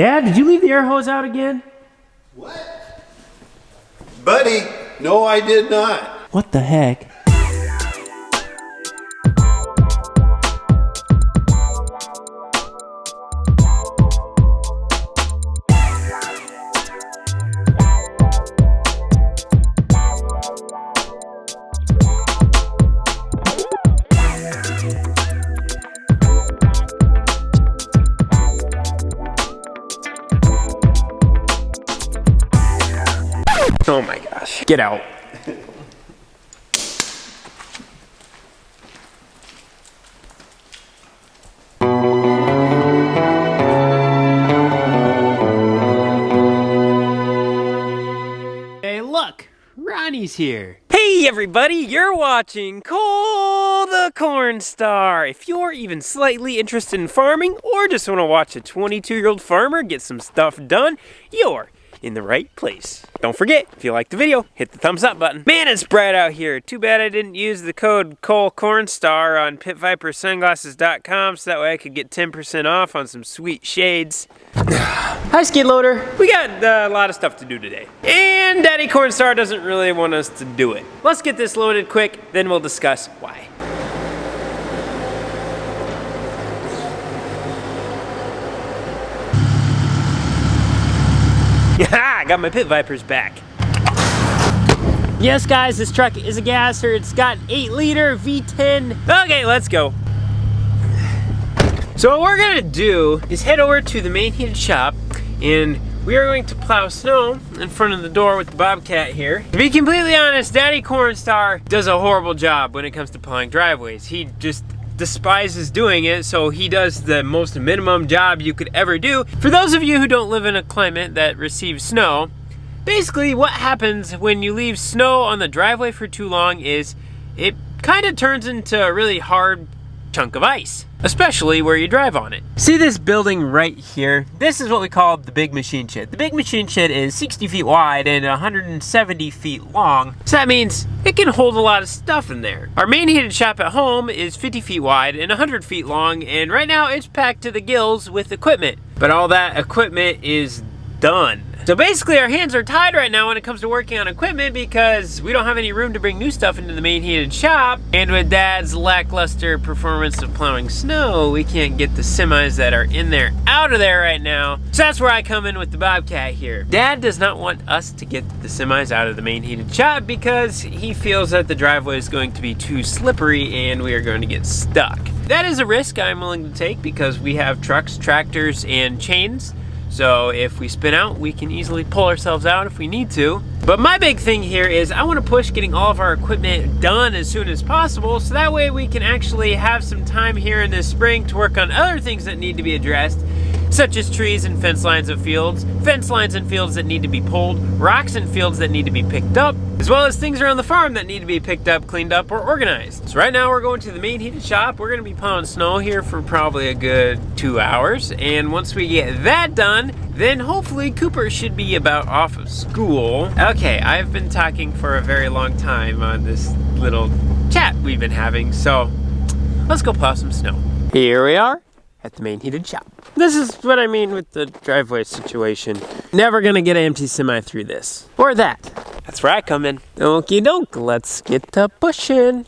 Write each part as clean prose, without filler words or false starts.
Dad, did you leave the air hose out again? What? Buddy, no I did not. What the heck? Oh my gosh, get out. Hey look, Ronnie's here. Hey everybody, you're watching Cole the Cornstar. If you're even slightly interested in farming or just want to watch a 22-year-old farmer get some stuff done, you're in the right place. Don't forget, if you like the video, hit the thumbs up button. Man, it's bright out here. Too bad I didn't use the code Cole Cornstar on pitvipersunglasses.com so that way I could get 10% off on some sweet shades. Hi, skid loader. We got a lot of stuff to do today. And Daddy Cornstar doesn't really want us to do it. Let's get this loaded quick, then we'll discuss why. I got my pit vipers back. Yes guys, this truck is a gasser. It's got 8-liter V10. Okay, let's go. So what we're gonna do is head over to the main heated shop and we are going to plow snow in front of the door with the Bobcat here. To be completely honest, Daddy Cornstar does a horrible job when it comes to plowing driveways. He just despises doing it, so he does the most minimum job you could ever do. For those of you who don't live in a climate that receives snow, basically what happens when you leave snow on the driveway for too long is it kind of turns into a really hard chunk of ice, especially where you drive on it. See this building right here? This is what we call the big machine shed. The big machine shed is 60 feet wide and 170 feet long, so that means it can hold a lot of stuff in there. Our main heated shop at home is 50 feet wide and 100 feet long, and right now it's packed to the gills with equipment. But all that equipment is done. So basically our hands are tied right now when it comes to working on equipment because we don't have any room to bring new stuff into the main heated shop. And with Dad's lackluster performance of plowing snow, we can't get the semis that are in there out of there right now. So that's where I come in with the Bobcat here. Dad does not want us to get the semis out of the main heated shop because he feels that the driveway is going to be too slippery and we are going to get stuck. That is a risk I'm willing to take because we have trucks, tractors, and chains. So if we spin out, we can easily pull ourselves out if we need to. But my big thing here is I want to push getting all of our equipment done as soon as possible so that way we can actually have some time here in this spring to work on other things that need to be addressed, such as trees and fence lines and fields that need to be pulled, rocks and fields that need to be picked up, as well as things around the farm that need to be picked up, cleaned up, or organized. So right now we're going to the main heated shop. We're gonna be plowing snow here for probably a good 2 hours. And once we get that done, then hopefully Cooper should be about off of school. Okay, I've been talking for a very long time on this little chat we've been having, so let's go plow some snow. Here we are at the main heated shop. This is what I mean with the driveway situation. Never gonna get an empty semi through this. Or that. That's where I come in. Okie doke, let's get to pushing.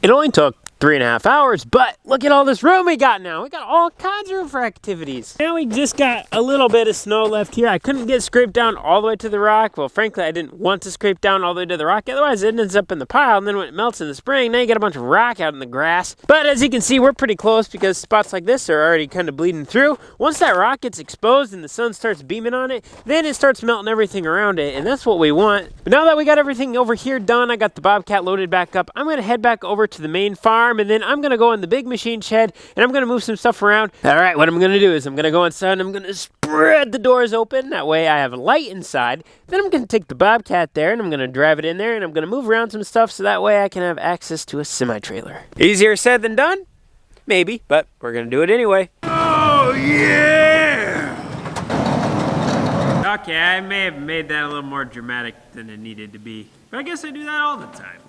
It only took 3.5 hours, but look at all this room we got now. We got all kinds of room for activities. Now we just got a little bit of snow left here. I couldn't get scraped down all the way to the rock. Well, frankly, I didn't want to scrape down all the way to the rock. Otherwise, it ends up in the pile, and then when it melts in the spring, now you got a bunch of rock out in the grass. But as you can see, we're pretty close because spots like this are already kind of bleeding through. Once that rock gets exposed and the sun starts beaming on it, then it starts melting everything around it, and that's what we want. But now that we got everything over here done, I got the Bobcat loaded back up, I'm gonna head back over to the main farm, and then I'm gonna go in the big machine shed and I'm gonna move some stuff around. All right, what I'm gonna do is I'm gonna go inside and I'm gonna spread the doors open. That way I have a light inside. Then I'm gonna take the Bobcat there and I'm gonna drive it in there and I'm gonna move around some stuff so that way I can have access to a semi-trailer. Easier said than done? Maybe, but we're gonna do it anyway. Oh yeah! Okay, I may have made that a little more dramatic than it needed to be, but I guess I do that all the time.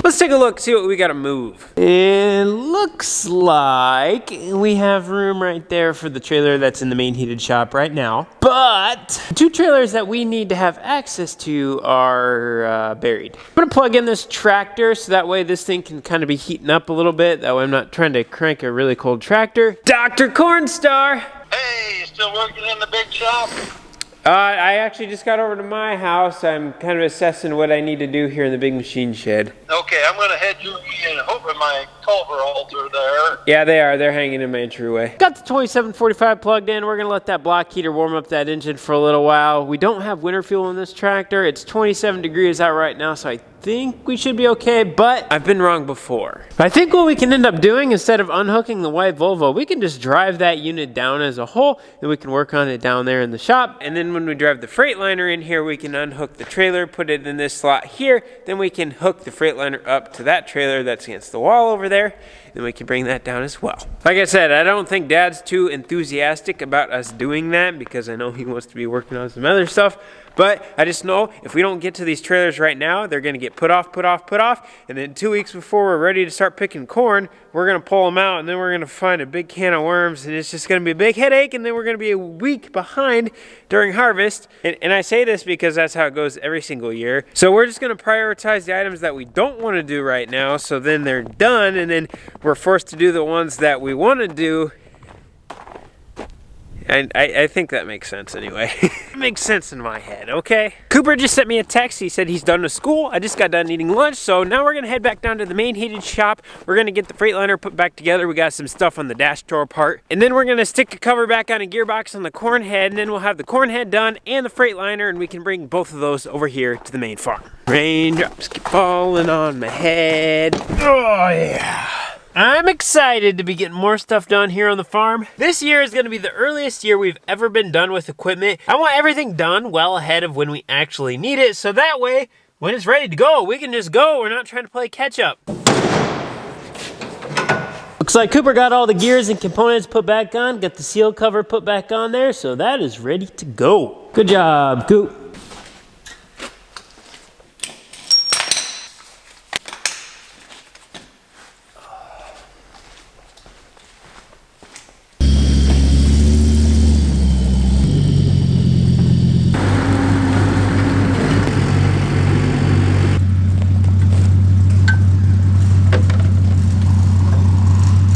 let's take a look, see what we gotta move. It looks like we have room right there for the trailer that's in the main heated shop right now. But the two trailers that we need to have access to are buried. I'm gonna plug in this tractor so that way this thing can kind of be heating up a little bit. That way I'm not trying to crank a really cold tractor. Dr. Cornstar! Hey, you still working in the big shop? I actually just got over to my house. I'm kind of assessing what I need to do here in the big machine shed. Okay, I'm gonna head you in, hoping my culverals are there. Yeah, they are. They're hanging in my entryway. Got the 2745 plugged in. We're gonna let that block heater warm up that engine for a little while. We don't have winter fuel in this tractor. It's 27 degrees out right now, so I think we should be okay, but I've been wrong before. I think what we can end up doing, instead of unhooking the white Volvo, we can just drive that unit down as a whole, and we can work on it down there in the shop. And then when we drive the Freightliner in here, we can unhook the trailer, put it in this slot here, then we can hook the Freightliner up to that trailer that's against the wall over there, then we can bring that down as well. Like I said, I don't think Dad's too enthusiastic about us doing that because I know he wants to be working on some other stuff. But I just know if we don't get to these trailers right now, they're going to get put off. And then 2 weeks before we're ready to start picking corn, we're going to pull them out. And then we're going to find a big can of worms. And it's just going to be a big headache. And then we're going to be a week behind during harvest. And I say this because that's how it goes every single year. So we're just going to prioritize the items that we don't want to do right now. So then they're done. And then we're forced to do the ones that we want to do. And I think that makes sense anyway. It makes sense in my head, okay? Cooper just sent me a text. He said he's done with school. I just got done eating lunch, so now we're gonna head back down to the main heated shop. We're gonna get the Freightliner put back together. We got some stuff on the dash door part. And then we're gonna stick a cover back on a gearbox on the corn head, and then we'll have the corn head done and the Freightliner, and we can bring both of those over here to the main farm. Raindrops keep falling on my head. Oh yeah. I'm excited to be getting more stuff done here on the farm. This year is gonna be the earliest year we've ever been done with equipment. I want everything done well ahead of when we actually need it, so that way, when it's ready to go, we can just go. We're not trying to play catch up. Looks like Cooper got all the gears and components put back on, got the seal cover put back on there, so that is ready to go. Good job, Coop.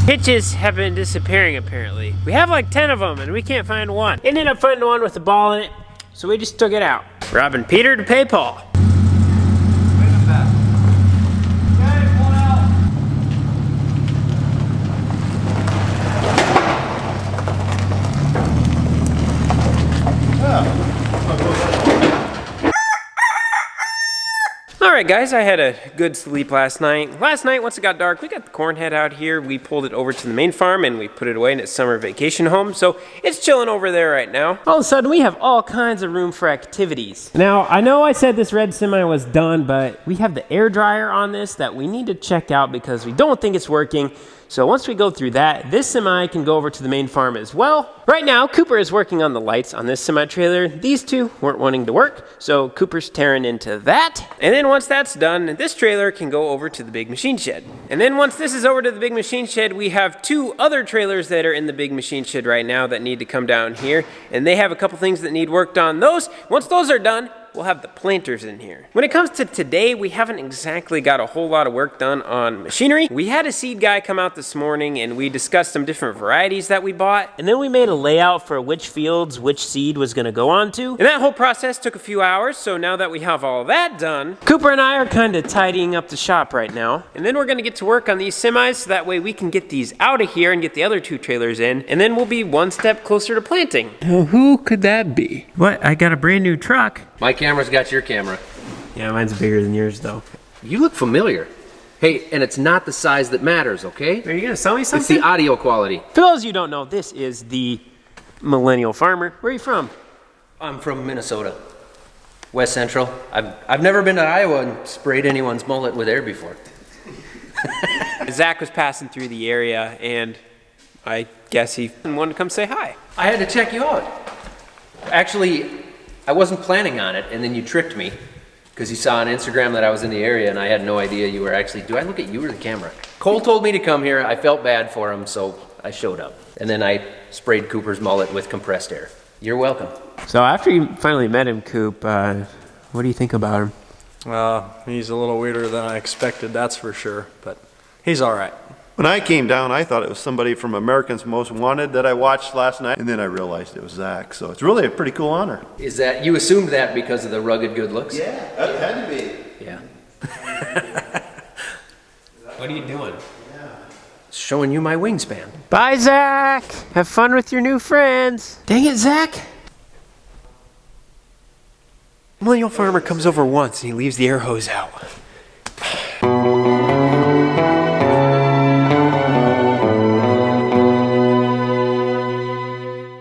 Hitches have been disappearing apparently. We have like 10 of them and we can't find one. Ended up finding one with a ball in it, so we just took it out. Robbing Peter to pay Paul. Alright guys, I had a good sleep last night. Last night, once it got dark, we got the corn head out here. We pulled it over to the main farm and we put it away in its summer vacation home. So it's chilling over there right now. All of a sudden, we have all kinds of room for activities. Now, I know I said this red semi was done, but we have the air dryer on this that we need to check out because we don't think it's working. So once we go through that, this semi can go over to the main farm as well. Right now, Cooper is working on the lights on this semi-trailer. These two weren't wanting to work, so Cooper's tearing into that. And then once that's done, this trailer can go over to the big machine shed. And then once this is over to the big machine shed, we have two other trailers that are in the big machine shed right now that need to come down here. And they have a couple things that need worked on those. Once those are done, we'll have the planters in here. When it comes to today, we haven't exactly got a whole lot of work done on machinery. We had a seed guy come out this morning and we discussed some different varieties that we bought. And then we made a layout for which fields which seed was gonna go onto. And that whole process took a few hours, so now that we have all that done, Cooper and I are kind of tidying up the shop right now. And then we're gonna get to work on these semis so that way we can get these out of here and get the other two trailers in. And then we'll be one step closer to planting. Now, who could that be? What, I got a brand new truck. My camera's got your camera. Yeah, mine's bigger than yours though. You look familiar. Hey, and it's not the size that matters, okay? Are you gonna sell me something? It's the audio quality. For those of you who don't know, this is the Millennial Farmer. Where are you from? I'm from Minnesota, West Central. I've never been to Iowa and sprayed anyone's mullet with air before. Zach was passing through the area and I guess he wanted to come say hi. I had to check you out. Actually, I wasn't planning on it, and then you tricked me, Because he saw on Instagram that I was in the area, and I had no idea you were actually. Do I look at you or the camera? Cole told me to come here. I felt bad for him, so I showed up. And then I sprayed Cooper's mullet with compressed air. You're welcome. So after you finally met him, Coop, what do you think about him? He's a little weirder than I expected, that's for sure, but he's all right. When I came down, I thought it was somebody from America's Most Wanted that I watched last night, and then I realized it was Zach. So it's really a pretty cool honor. Is that, you assumed that because of the rugged good looks? Yeah, that had to be. Yeah. What are you doing? Showing you my wingspan. Bye, Zach. Have fun with your new friends. Dang it, Zach. Millennial Farmer comes over once and he leaves the air hose out.